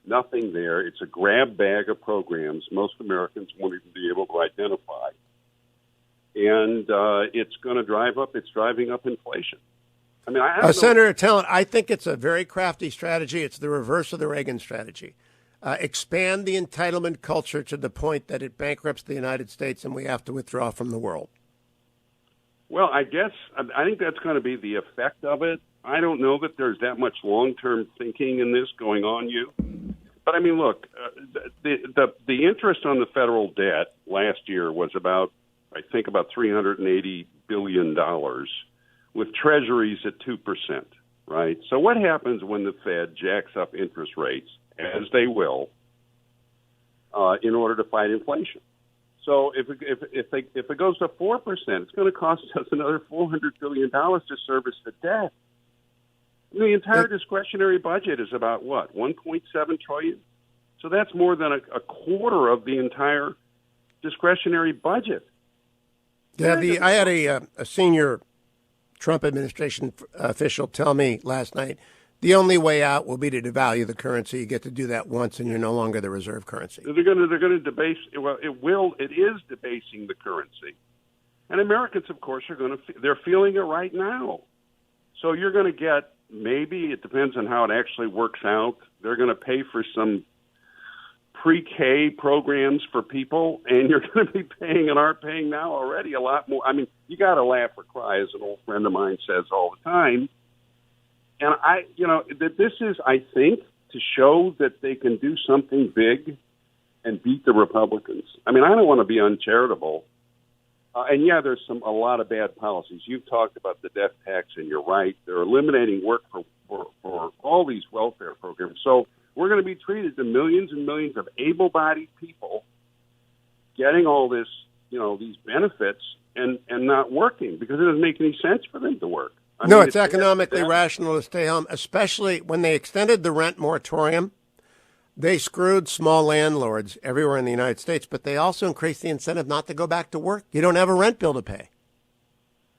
Nothing there. It's a grab bag of programs most Americans won't even be able to identify. And it's going to driving up inflation. I mean, Senator Talent, I think it's a very crafty strategy. It's the reverse of the Reagan strategy. Expand the entitlement culture to the point that it bankrupts the United States and we have to withdraw from the world. Well, I think that's going to be the effect of it. I don't know that there's that much long-term thinking in this going on, But I mean, look, the interest on the federal debt last year was about $380 billion, with treasuries at 2%, right? So what happens when the Fed jacks up interest rates, as they will, in order to fight inflation? So if it goes to 4%, it's going to cost us another $400 billion to service the debt. The entire discretionary budget is about what, $1.7 trillion? So that's more than a quarter of the entire discretionary budget. Yeah, I had a senior Trump administration official tell me last night, the only way out will be to devalue the currency. You get to do that once, and you're no longer the reserve currency. They're going to debase. Well, it is debasing the currency, and Americans, of course, they're feeling it right now. So you're going to get, maybe it depends on how it actually works out. They're going to pay for some pre-K programs for people, and you're going to be paying and are paying now already a lot more. I mean, you got to laugh or cry, as an old friend of mine says all the time. And this is, I think, to show that they can do something big and beat the Republicans. I mean, I don't want to be uncharitable. And yeah, there's a lot of bad policies. You've talked about the death tax, and you're right. They're eliminating work for all these welfare programs. So we're going to be treated to millions and millions of able-bodied people getting all this, these benefits and not working because it doesn't make any sense for them to work. It's economically rational to stay home, especially when they extended the rent moratorium. They screwed small landlords everywhere in the United States, but they also increased the incentive not to go back to work. You don't have a rent bill to pay.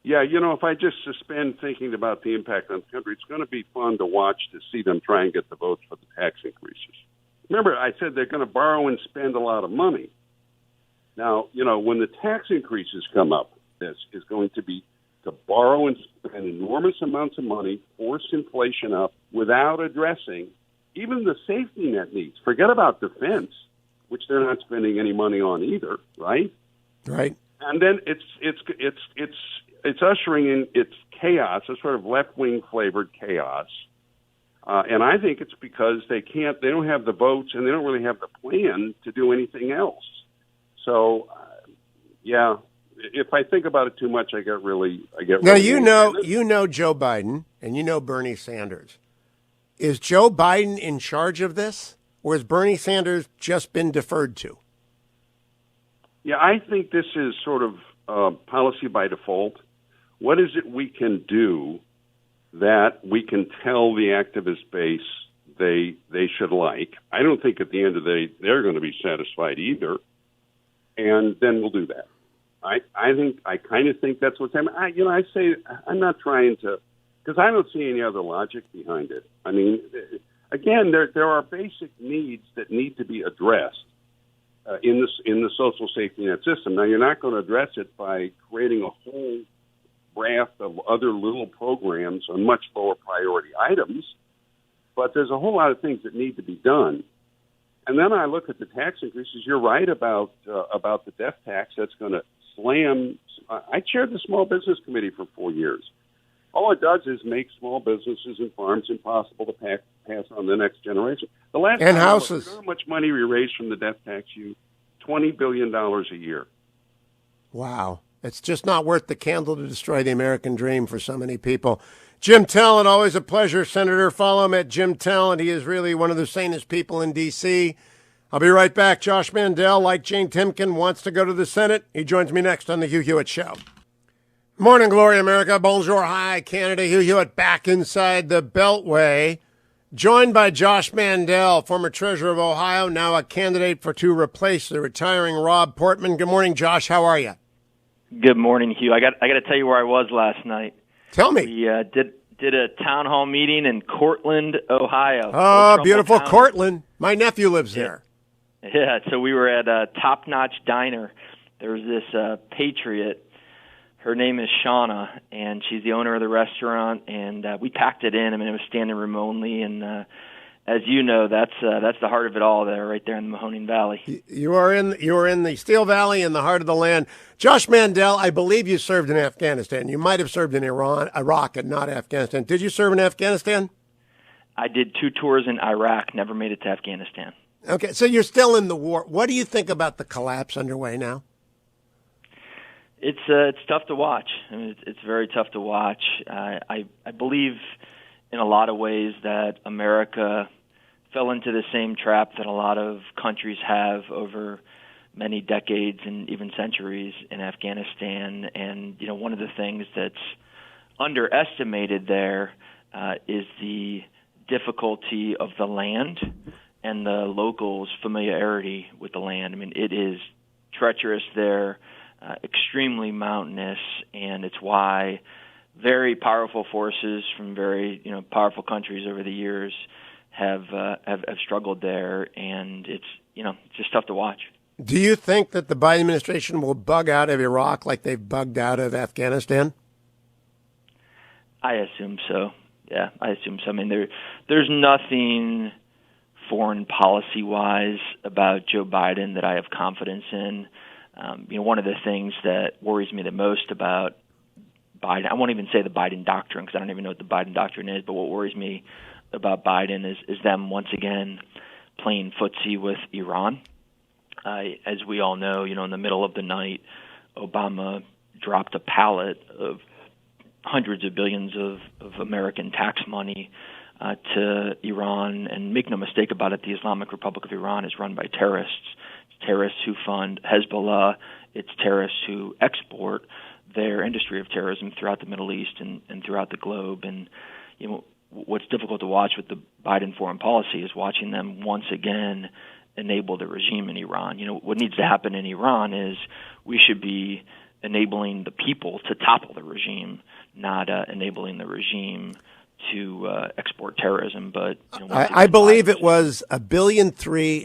Yeah, if I just suspend thinking about the impact on the country, it's going to be fun to watch to see them try and get the votes for the tax increases. Remember, I said they're going to borrow and spend a lot of money. Now, when the tax increases come up, this is going to be to borrow and spend enormous amounts of money, force inflation up without addressing even the safety net needs. Forget about defense, which they're not spending any money on either, right? Right. And then it's ushering in its chaos, a sort of left-wing flavored chaos. And I think it's because they don't have the votes and they don't really have the plan to do anything else. So, if I think about it too much, I get really. Now you know Joe Biden and you know Bernie Sanders. Is Joe Biden in charge of this, or has Bernie Sanders just been deferred to? Yeah, I think this is sort of policy by default. What is it we can do that we can tell the activist base they should like? I don't think at the end of the day they're going to be satisfied either, and then we'll do that. I kind of think that's what's happening. I say I'm not trying to, because I don't see any other logic behind it. I mean, again, there are basic needs that need to be addressed in the social safety net system. Now, you're not going to address it by creating a whole raft of other little programs on much lower priority items, but there's a whole lot of things that need to be done. And then I look at the tax increases. You're right about the death tax. That's going to slam. I chaired the Small Business Committee for 4 years. All it does is make small businesses and farms impossible to pass on the next generation. The last and houses. How much money we raised from the death tax? $20 billion a year. Wow. It's just not worth the candle to destroy the American dream for so many people. Jim Talent, always a pleasure, Senator. Follow him at Jim Talent. He is really one of the sanest people in D.C. I'll be right back. Josh Mandel, like Jane Timken, wants to go to the Senate. He joins me next on the Hugh Hewitt Show. Morning, glory, America. Bonjour, hi, Canada. Hugh Hewitt back inside the Beltway. Joined by Josh Mandel, former treasurer of Ohio, now a candidate to replace the retiring Rob Portman. Good morning, Josh. How are you? Good morning, Hugh. I got to tell you where I was last night. Tell me. We did a town hall meeting in Cortland, Ohio. Oh, beautiful Cortland. My nephew lives there. Yeah, so we were at a top-notch diner. There was this patriot. Her name is Shauna, and she's the owner of the restaurant. And we packed it in. I mean, it was standing room only. And as you know, that's the heart of it all there, right there in the Mahoning Valley. You are in the Steel Valley, in the heart of the land. Josh Mandel, I believe you served in Afghanistan. You might have served in Iraq, and not Afghanistan. Did you serve in Afghanistan? I did 2 tours in Iraq. Never made it to Afghanistan. Okay, so you're still in the war. What do you think about the collapse underway now? It's tough to watch. I mean, it's very tough to watch. I believe in a lot of ways that America fell into the same trap that a lot of countries have over many decades and even centuries in Afghanistan. And, you know, one of the things that's underestimated there is the difficulty of the land and the locals' familiarity with the land. I mean, it is treacherous there, extremely mountainous, and it's why very powerful forces from very powerful countries over the years have struggled there, and it's just tough to watch. Do you think that the Biden administration will bug out of Iraq like they've bugged out of Afghanistan? I assume so. Yeah, I assume so. I mean, there's nothing foreign policy-wise about Joe Biden that I have confidence in. One of the things that worries me the most about Biden, I won't even say the Biden doctrine because I don't even know what the Biden doctrine is, but what worries me about Biden is them once again playing footsie with Iran. As we all know, in the middle of the night, Obama dropped a pallet of hundreds of billions of American tax money to Iran. And make no mistake about it, the Islamic Republic of Iran is run by terrorists. It's terrorists who fund Hezbollah. It's terrorists who export their industry of terrorism throughout the Middle East and throughout the globe. And what's difficult to watch with the Biden foreign policy is watching them once again enable the regime in Iran. What needs to happen in Iran is we should be enabling the people to topple the regime, not enabling the regime to export terrorism. But I believe it was $1.3 billion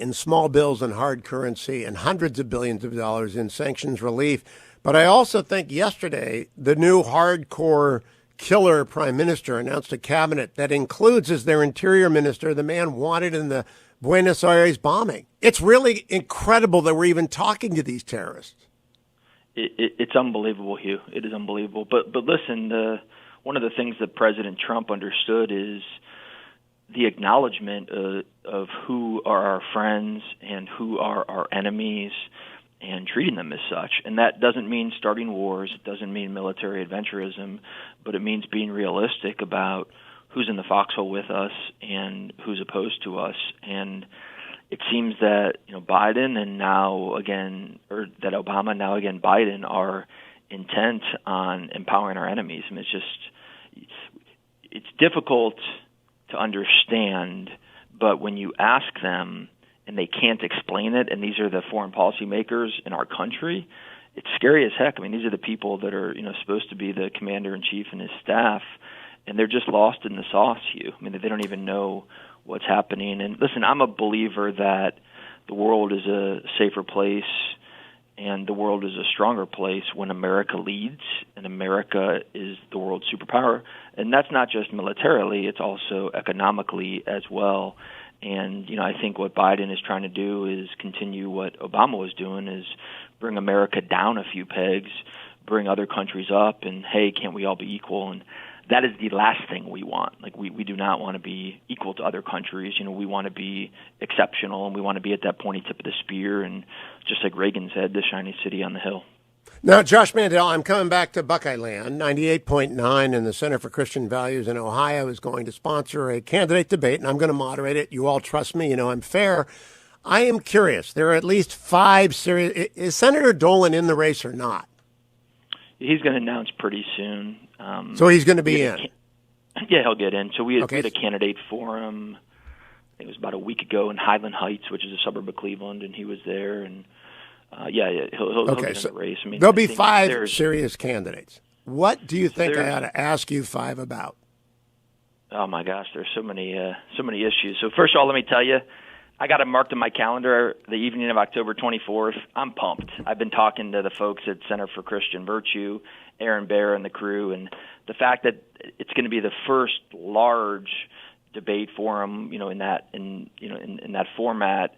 in small bills and hard currency and hundreds of billions of dollars in sanctions relief. But I also think yesterday the new hardcore killer prime minister announced a cabinet that includes as their interior minister the man wanted in the Buenos Aires bombing. It's really incredible that we're even talking to these terrorists. It's unbelievable, Hugh. It is unbelievable. But listen, one of the things that President Trump understood is the acknowledgement of who are our friends and who are our enemies and treating them as such. And that doesn't mean starting wars. It doesn't mean military adventurism, but it means being realistic about who's in the foxhole with us and who's opposed to us. And it seems that Biden and now again, or that Obama, now again Biden, are intent on empowering our enemies. I mean, it's difficult to understand, but when you ask them and they can't explain it, and these are the foreign policy makers in our country, it's scary as heck. I mean, these are the people that are supposed to be the commander-in-chief and his staff, and they're just lost in the sauce, Hugh. I mean, they don't even know what's happening. And listen, I'm a believer that the world is a safer place and the world is a stronger place when America leads and America is the world's superpower. And that's not just militarily, it's also economically as well. And, I think what Biden is trying to do is continue what Obama was doing, is bring America down a few pegs, bring other countries up, and, hey, can't we all be equal? And that is the last thing we want. Like, we do not want to be equal to other countries. We want to be exceptional, and we want to be at that pointy tip of the spear, and just like Reagan said, the shiny city on the hill. Now, Josh Mandel, I'm coming back to Buckeye Land. 98.9 and the Center for Christian Values in Ohio is going to sponsor a candidate debate, and I'm going to moderate it. You all trust me. You know I'm fair. I am curious. There are at least 5 serious. Is Senator Dolan in the race or not? He's going to announce pretty soon. So he's going to be in? Yeah, he'll get in. So we had a candidate forum, I think it was about a week ago in Highland Heights, which is a suburb of Cleveland, and he was there. And he'll get in the race. I mean, there'll be 5 serious candidates. What do you think I ought to ask you 5 about? Oh my gosh, there's so many issues. So first of all, let me tell you, I got it marked on my calendar the evening of October 24th. I'm pumped. I've been talking to the folks at Center for Christian Virtue, Aaron Bear and the crew, and the fact that it's going to be the first large debate forum, in that format,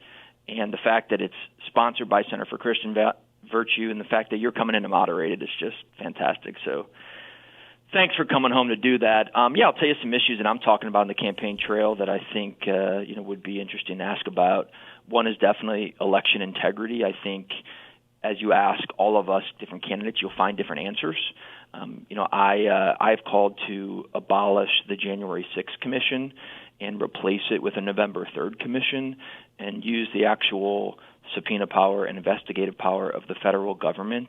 and the fact that it's sponsored by Center for Christian Virtue, and the fact that you're coming in to moderate it is just fantastic. So thanks for coming home to do that. I'll tell you some issues that I'm talking about in the campaign trail that I think would be interesting to ask about. One is definitely election integrity. I think as you ask all of us different candidates, you'll find different answers. I've called to abolish the January 6th Commission and replace it with a November 3rd Commission and use the actual subpoena power and investigative power of the federal government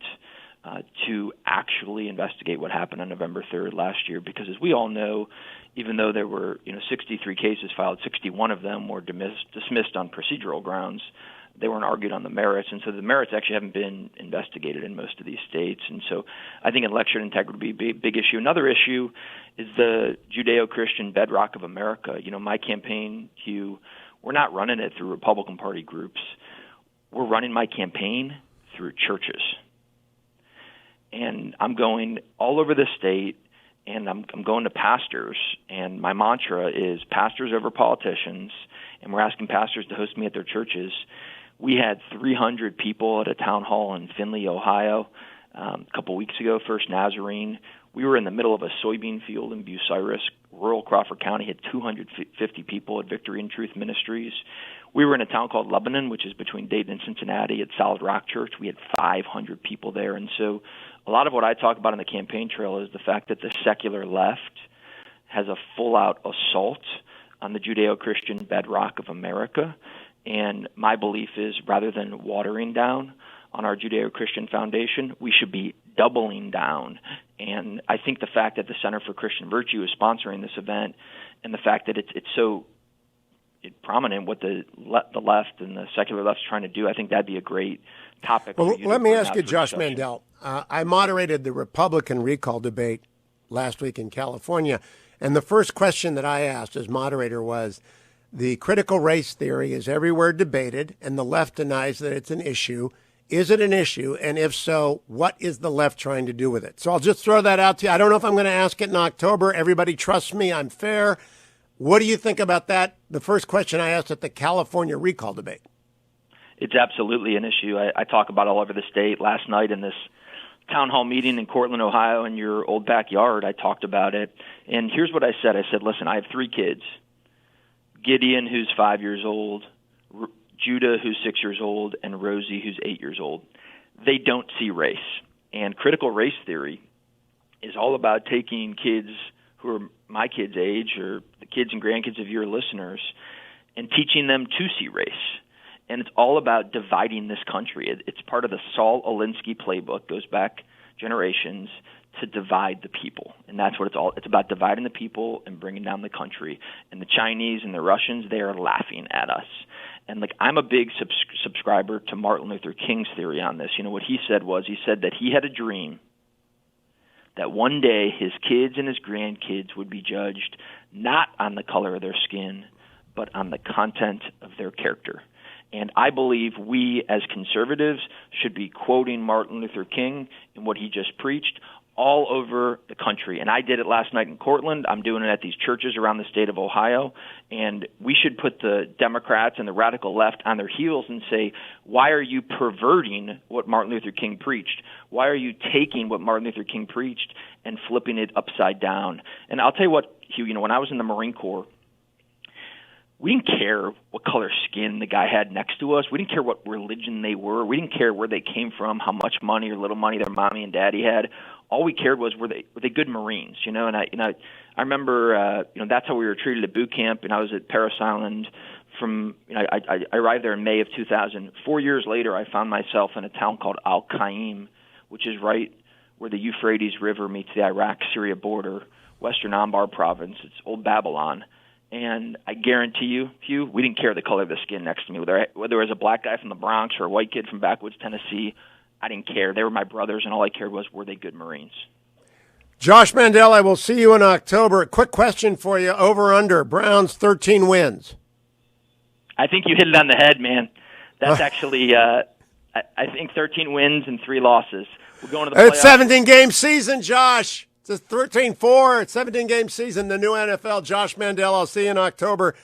to actually investigate what happened on November 3rd last year. Because as we all know, even though there were 63 cases filed, 61 of them were dismissed on procedural grounds. They weren't argued on the merits, and so the merits actually haven't been investigated in most of these states. And so I think election integrity would be a big issue. Another issue is the Judeo-Christian bedrock of America. My campaign, Hugh, we're not running it through Republican Party groups. We're running my campaign through churches. And I'm going all over the state, and I'm going to pastors, and my mantra is pastors over politicians, and we're asking pastors to host me at their churches. We had 300 people at a town hall in Findlay, Ohio, a couple weeks ago, First Nazarene. We were in the middle of a soybean field in Bucyrus. Rural Crawford County had 250 people at Victory and Truth Ministries. We were in a town called Lebanon, which is between Dayton and Cincinnati, at Solid Rock Church. We had 500 people there. And so a lot of what I talk about in the campaign trail is the fact that the secular left has a full-out assault on the Judeo-Christian bedrock of America. And my belief is rather than watering down on our Judeo-Christian foundation, we should be doubling down. And I think the fact that the Center for Christian Virtue is sponsoring this event and the fact that it's so prominent what the left and the secular left's trying to do, I think that'd be a great topic. Well, let me ask you, Josh Mandel. I moderated the Republican recall debate last week in California, and the first question that I asked as moderator was, the critical race theory is everywhere debated, and the left denies that it's an issue. Is it an issue? And if so, what is the left trying to do with it? So I'll just throw that out to you. I don't know if I'm going to ask it in October. Everybody trusts me. I'm fair. What do you think about that? The first question I asked at the California recall debate. It's absolutely an issue. I talk about all over the state. Last night in this town hall meeting in Cortland, Ohio, in your old backyard, I talked about it. And here's what I said. I said, listen, I have 3 kids. Gideon, who's 5 years old, Judah, who's 6 years old, and Rosie, who's 8 years old. They don't see race. And critical race theory is all about taking kids who are my kids' age or the kids and grandkids of your listeners and teaching them to see race. And it's all about dividing this country. It's part of the Saul Alinsky playbook, goes back generations, to divide the people. And that's what it's about, dividing the people and bringing down the country. And the Chinese and the Russians, they are laughing at us. And I'm a big subscriber to Martin Luther King's theory on this. What he said that he had a dream that one day his kids and his grandkids would be judged not on the color of their skin, but on the content of their character. And I believe we as conservatives should be quoting Martin Luther King in what he just preached all over the country. And I did it last night in Cortland. I'm doing it at these churches around the state of Ohio. And we should put the Democrats and the radical left on their heels and say, why are you perverting what Martin Luther King preached? Why are you taking what Martin Luther King preached and flipping it upside down? And I'll tell you what, Hugh, when I was in the Marine Corps, we didn't care what color skin the guy had next to us. We didn't care what religion they were. We didn't care where they came from, how much money or little money their mommy and daddy had. All we cared was were they good Marines, you know? And I remember, that's how we were treated at boot camp. And I was at Parris Island I arrived there in May of 2000. 4 years later, I found myself in a town called Al-Qaim, which is right where the Euphrates River meets the Iraq-Syria border, western Anbar province. It's old Babylon. And I guarantee you, Hugh, we didn't care the color of the skin next to me. Whether it was a black guy from the Bronx or a white kid from backwoods Tennessee, I didn't care. They were my brothers, and all I cared was, were they good Marines? Josh Mandel, I will see you in October. Quick question for you, over under, Browns 13 wins. I think you hit it on the head, man. That's actually, I think 13 wins and 3 losses. We're going to the playoffs. It's 17-game season, Josh. It's 13-4. It's 17-game season, the new NFL. Josh Mandel, I'll see you in October.